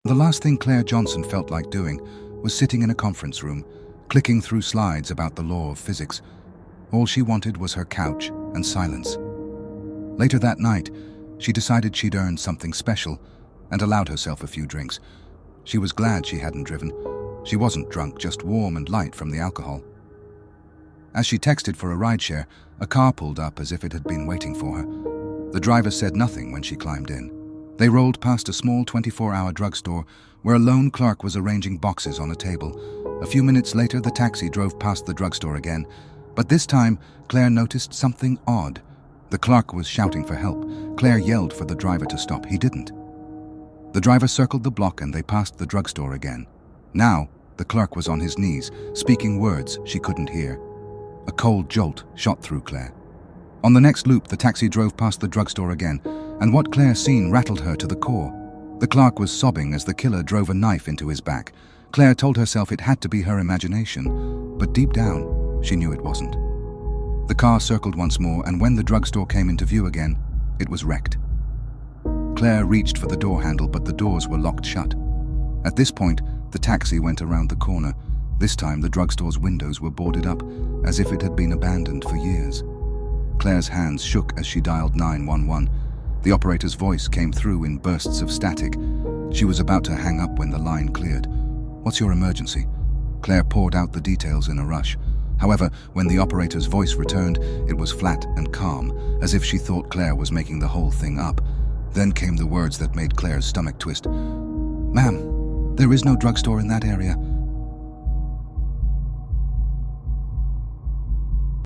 The last thing Claire Johnson felt like doing was sitting in a conference room, clicking through slides about the law of physics. All she wanted was her couch and silence. Later that night, she decided she'd earned something special and allowed herself a few drinks. She was glad she hadn't driven. She wasn't drunk, just warm and light from the alcohol. As she texted for a rideshare, a car pulled up as if it had been waiting for her. The driver said nothing when she climbed in. They rolled past a small 24-hour drugstore where a lone clerk was arranging boxes on a table. A few minutes later, the taxi drove past the drugstore again, but this time, Claire noticed something odd. The clerk was shouting for help. Claire yelled for the driver to stop. He didn't. The driver circled the block and they passed the drugstore again. Now, the clerk was on his knees, speaking words she couldn't hear. A cold jolt shot through Claire. On the next loop, the taxi drove past the drugstore again, and what Claire seen rattled her to the core. The clerk was sobbing as the killer drove a knife into his back. Claire told herself it had to be her imagination, but deep down, she knew it wasn't. The car circled once more, and when the drugstore came into view again, it was wrecked. Claire reached for the door handle, but the doors were locked shut. At this point, the taxi went around the corner. This time, the drugstore's windows were boarded up, as if it had been abandoned for years. Claire's hands shook as she dialed 911. The operator's voice came through in bursts of static. She was about to hang up when the line cleared. "What's your emergency?" Claire poured out the details in a rush. However, when the operator's voice returned, it was flat and calm, as if she thought Claire was making the whole thing up. Then came the words that made Claire's stomach twist. "Ma'am, there is no drugstore in that area.